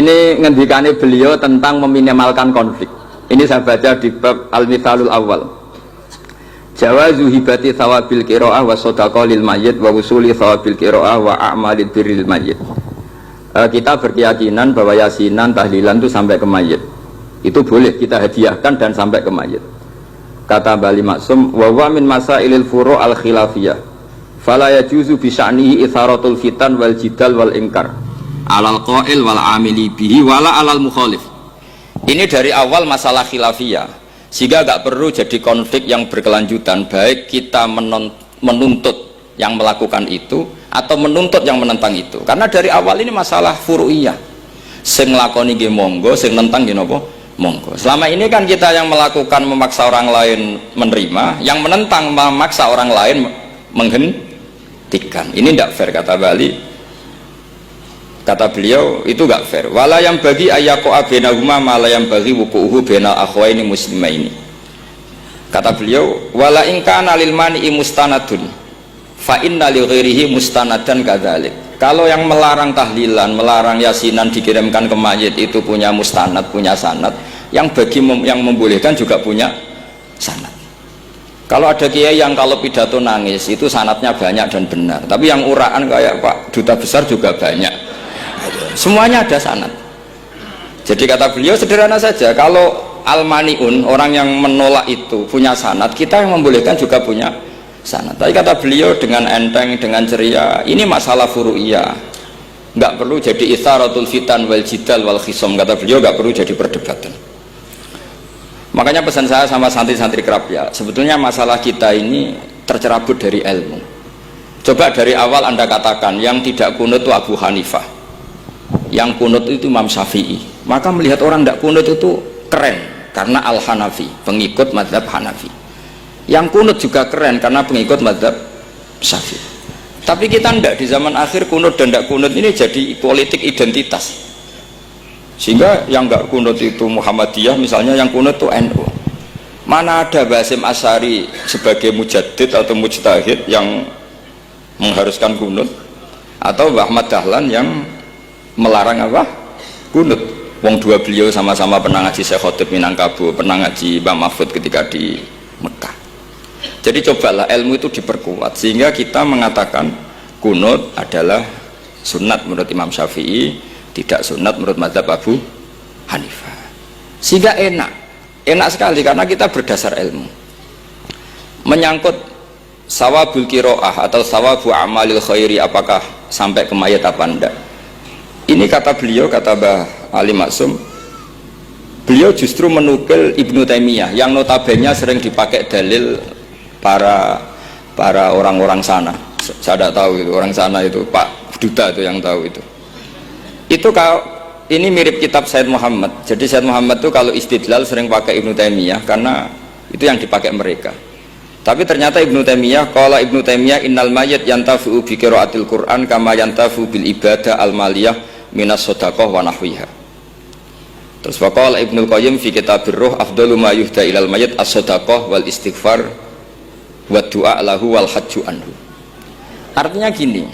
Ini ngendikane beliau tentang meminimalkan konflik. Ini saya baca di bab Al-Mithalul Awal. Jawazu hibati thawabil qiraah wa shadaqah lil mayyit wa wusuli thawabil qiraah wa a'malil birril mayyit. Kita berkeyakinan bahwa yasinan, tahlilan itu sampai ke mayit. Itu boleh kita hadiahkan dan sampai ke mayit. Kata Bali Maksum, wa wa min masailil furu' al khilafiyah. Fala yajuzu bi sya'nihi itharatul fitan wal jidal wal ingkar. Alal qail wal amili bihi wala alal mukhalif. Ini dari awal masalah khilafiyah. Sehingga gak perlu jadi konflik yang berkelanjutan, baik kita menuntut yang melakukan itu atau menuntut yang menentang itu. Karena dari awal ini masalah furu'iyah. Sing nglakoni nggih monggo, sing nentang nggih napa? Monggo. Selama ini kan kita yang melakukan memaksa orang lain menerima, yang menentang memaksa orang lain menghentikan. Ini tidak fair kata Bali. Kata beliau itu gak fair. Wala yang bagi ayaqa bainahuma ma la yang bagi wuqu'uhu bainal akhwaini muslimaini. Kata beliau, wala in kana lil mani'i mustanadun fa inna li ghairihi mustanadan kadzalik. Kalau yang melarang tahlilan, melarang yasinan dikirimkan ke mayit itu punya mustanad, punya sanad, yang bagi yang membolehkan juga punya sanad. Kalau ada kiai yang kalau pidato nangis itu sanadnya banyak dan benar, tapi yang uraan kayak Pak Duta Besar juga banyak. Semuanya ada sanad. Jadi kata beliau sederhana saja, kalau al-mani'un, orang yang menolak itu punya sanad, kita yang membolehkan juga punya sanad. Tapi kata beliau dengan enteng, dengan ceria, ini masalah furu'iyah, nggak perlu jadi itharatul fitan wal jidal wal khisom. Kata beliau nggak perlu jadi perdebatan. Makanya pesan saya sama santri-santri kerap ya, sebetulnya masalah kita ini tercerabut dari ilmu. Coba dari awal Anda katakan yang tidak kunut itu Abu Hanifah, yang kunut itu Imam Syafi'i, maka melihat orang tidak kunut itu keren karena Al-Hanafi, pengikut mazhab Hanafi. Yang kunut juga keren karena pengikut mazhab Syafi'i. Tapi kita tidak, di zaman akhir kunut dan tidak kunut ini jadi politik identitas. Sehingga yang nggak kunut itu Muhammadiyah misalnya, yang kunut itu NU. Mana ada Basim Asy'ari sebagai mujaddid atau mujtahid yang mengharuskan kunut, atau Ahmad Dahlan yang melarang apa? Kunut. Wong dua beliau sama-sama pernah ngaji Syekh Khotib Minangkabau, pernah ngaji Mbah Mahfud ketika di Mekah. Jadi cobalah ilmu itu diperkuat sehingga kita mengatakan kunut adalah sunat menurut Imam Syafi'i, tidak sunat menurut mazhab Abu Hanifah. Sehingga enak sekali karena kita berdasar ilmu. Menyangkut sawabul qiraah atau sawabu amalil khairi, apakah sampai ke mayat apa enggak? Ini kata beliau, kata Mbah Ali Maksum, beliau justru menukil Ibnu Taimiyah yang notabene sering dipakai dalil para orang-orang sana. Saya tidak tahu itu orang sana, itu Pak Duta itu yang tahu itu. Itu kalau ini mirip kitab Said Muhammad. Jadi Said Muhammad itu kalau istidlal sering pakai Ibnu Taimiyah karena itu yang dipakai mereka. Tapi ternyata Ibnu Taimiyah, qala Ibnu Taimiyah innal mayyit yantafi'u bi qiraatil Qur'an kama yantafi'u bil ibadah al maliyah minas shadaqah wa nahwiha. Terus waqala Ibnu Qayyim fi kitabir ruh afdalu ma yuhda ilal mayyit as-shadaqah wal istighfar wa du'a lahu wal hajju anhu. Artinya gini,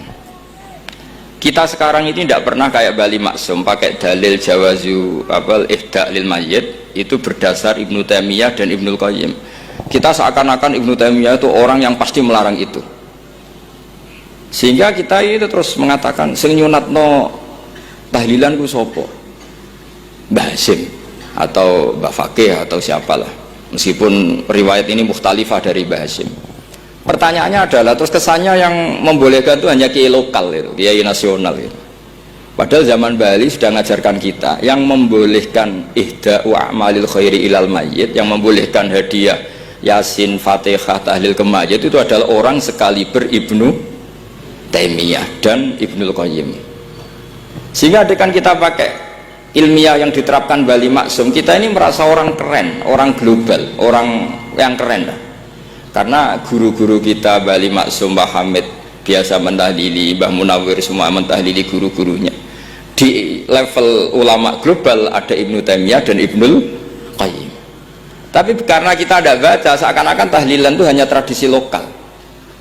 kita sekarang ini tidak pernah kayak Bali Maksum pakai dalil jawazu abal ihda lil mayyit itu berdasar Ibnu Taimiyah dan Ibnu Qayyim. Kita seakan-akan Ibnu Taimiyah itu orang yang pasti melarang itu, sehingga kita itu terus mengatakan sing nyunatno tahlilan ku sopo, Mbah Hasim atau Mbah Fakih atau siapalah, meskipun riwayat ini mukhtalifah dari Mbah Hasim. Pertanyaannya adalah terus kesannya yang membolehkan itu hanya kiai lokal itu, kiai nasional itu. Padahal zaman Bali sudah mengajarkan kita yang membolehkan ihda'u a'malil khairi ilal mayyit, yang membolehkan hadiah Yasin, Fatihah, tahlil ke mayit itu adalah orang sekaliber Ibnu Taimiyah dan Ibnu Qayyim. Sehingga dengan kita pakai ilmiah yang diterapkan Bali Maksum, kita ini merasa orang keren, orang global, orang yang keren lah. Karena guru-guru kita Bali Maksum, Mbah Hamid biasa mentahlili, Mbah Munawir semua mentahlili guru-gurunya. Di level ulama global ada Ibnu Taimiyah dan Ibnu Qayyim. Tapi karena kita tidak baca, seakan-akan tahlilan itu hanya tradisi lokal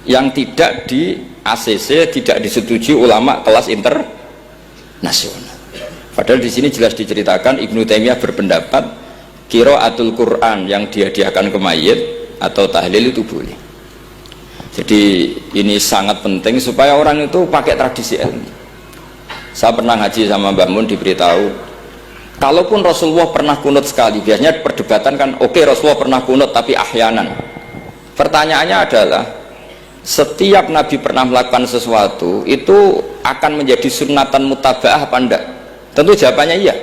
yang tidak di ACC, tidak disetujui ulama kelas internasional. Padahal di sini jelas diceritakan Ibnu Taimiyah berpendapat qiraatul Quran yang dihadiahkan ke mayit atau tahlil itu boleh. Jadi ini sangat penting supaya orang itu pakai tradisi ilmu. Saya pernah ngaji sama Mbak Mun, diberitahu kalaupun Rasulullah pernah kunut sekali, biasanya perdebatan kan oke, Rasulullah pernah kunut tapi ahyanan. Pertanyaannya adalah setiap Nabi pernah melakukan sesuatu itu akan menjadi sunnatan mutabaah apa enggak? Tentu jawabannya iya.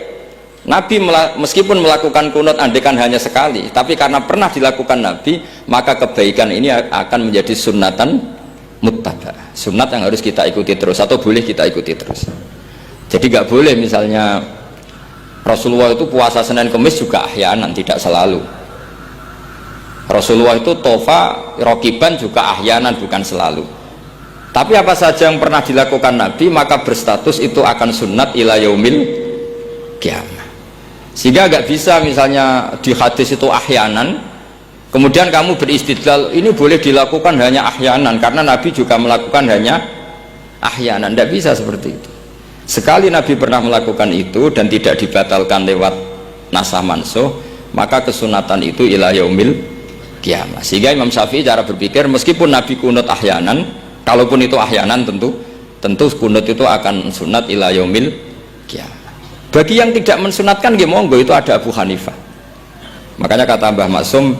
Nabi meskipun melakukan kunut andekan hanya sekali, tapi karena pernah dilakukan Nabi, maka kebaikan ini akan menjadi sunnatan muttabaah, sunnat yang harus kita ikuti terus atau boleh kita ikuti terus. Jadi nggak boleh misalnya Rasulullah itu puasa Senin Kemis juga ahyanan, tidak selalu. Rasulullah itu tofa rokiban juga ahyanan, bukan selalu. Tapi apa saja yang pernah dilakukan Nabi maka berstatus itu akan sunnat ila yaumil qiyamah. Sehingga nggak bisa misalnya di hadis itu ahyanan, kemudian kamu beristidlal ini boleh dilakukan hanya ahyanan karena Nabi juga melakukan hanya ahyanan. Tidak bisa seperti itu. Sekali Nabi pernah melakukan itu dan tidak dibatalkan lewat nasah mansuh, maka kesunatan itu ila yaumil qiyamah. Sehingga Imam Syafi'i cara berpikir meskipun Nabi kunut ahyanan, kalaupun itu ahyanan tentu kunut itu akan sunat ila yaumil qiyamah. Bagi yang tidak mensunatkan nggih monggo, itu ada Abu Hanifah. Makanya kata Mbah Maksum,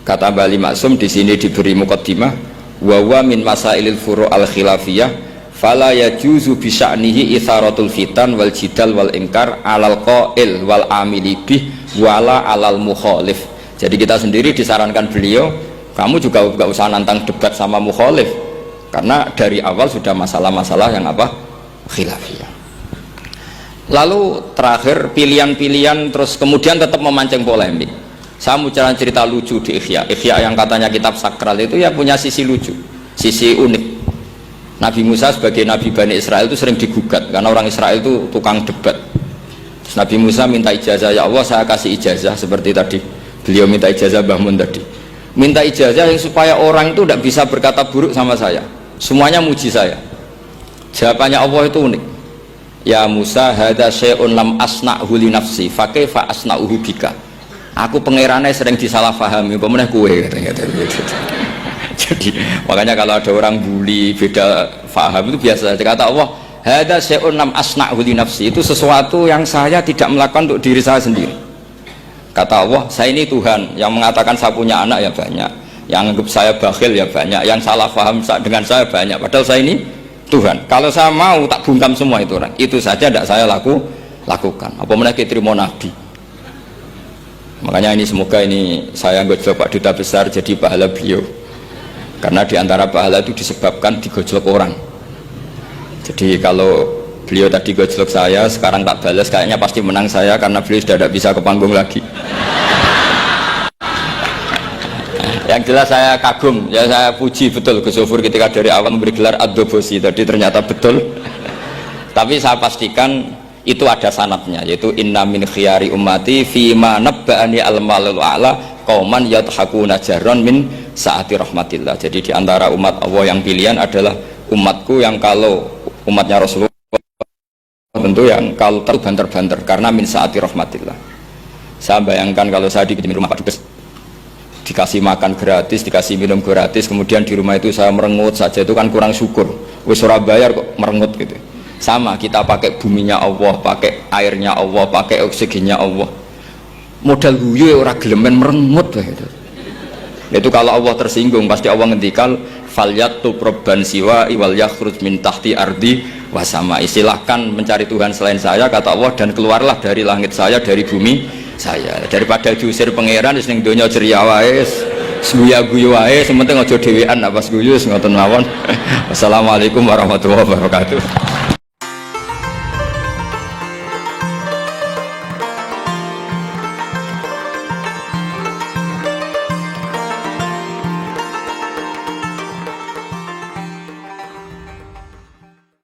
kata Mbah Ali Maksum di sini diberi muqaddimah wa huwa min masailil furu' al khilafiyah fala yajuzu bi sya'nihi itharatul fitan wal jidal wal ingkar alal qail wal amili bih wala alal mukhalif. Jadi kita sendiri disarankan beliau, kamu juga nggak usah nantang debat sama mukhalif karena dari awal sudah masalah-masalah yang apa? Khilafiyah. Lalu terakhir pilihan-pilihan terus kemudian tetap memancing polemik. Saya mau cerita lucu di Ihya yang katanya kitab sakral itu ya punya sisi lucu, sisi unik. Nabi Musa sebagai Nabi Bani Israel itu sering digugat karena orang Israel itu tukang debat. Terus Nabi Musa minta ijazah, ya Allah saya kasih ijazah seperti tadi beliau minta ijazah Mbah Mun tadi, minta ijazah yang supaya orang itu tidak bisa berkata buruk sama saya, semuanya muji saya. Jawabannya Allah itu unik, ya Musa hadza syai'un lam asna'hu li nafsi fa kaifa asna'uhu bika. Aku pangerane sering disalahpahami, apa meneh kowe katanya. Jadi makanya kalau ada orang bully beda faham itu biasa. Kata Allah hadza syai'un lam asna'hu li nafsi, itu sesuatu yang saya tidak melakukan untuk diri saya sendiri. Kata Allah, saya ini Tuhan yang mengatakan saya punya anak ya banyak, yang anggap saya bakhil ya banyak, yang salah paham dengan saya banyak, padahal saya ini Tuhan. Kalau saya mau tak bungkam semua itu orang, itu saja tidak saya lakukan. Apa mereka terima Nabi? Makanya ini semoga ini saya gojlok Pak Duta Besar jadi pahala beliau, karena diantara pahala itu disebabkan digojlok orang. Jadi kalau beliau tadi gojlok saya, sekarang tak balas, kayaknya pasti menang saya karena beliau sudah tidak bisa ke panggung lagi. Yang jelas saya kagum, ya saya puji betul Gus Zofur ketika dari awal memberi gelar Ad-Dobosi tadi ternyata betul. Tapi saya pastikan itu ada sanadnya, yaitu inna min khiyari ummati fima nabba'ani al-malul a'la qauman yadhakuna jarron min saati rahmatillah. Jadi diantara umat Allah yang pilihan adalah umatku yang kalau umatnya Rasulullah tentu yang kalau banter-banter karena min saati rahmatillah. Saya bayangkan kalau saya di rumah Pak Dubes dikasih makan gratis, dikasih minum gratis, kemudian di rumah itu saya merengut saja, itu kan kurang syukur. Wis ora bayar kok merengut gitu. Sama kita pakai buminya Allah, pakai airnya Allah, pakai oksigennya Allah. Modal guyu ora gelemen merengut gitu. Itu kalau Allah tersinggung pasti Allah ngendikan falyatu probban siwa iwal yakhruj min tahti ardi wasama. Silahkan mencari Tuhan selain saya kata Allah dan keluarlah dari langit saya, dari bumi saya, daripada diusir pangeran wis ning donya ceria wae, guyu wae, sementing aja dhewean apa guyu ngoten mawon. Wassalamualaikum warahmatullahi wabarakatuh.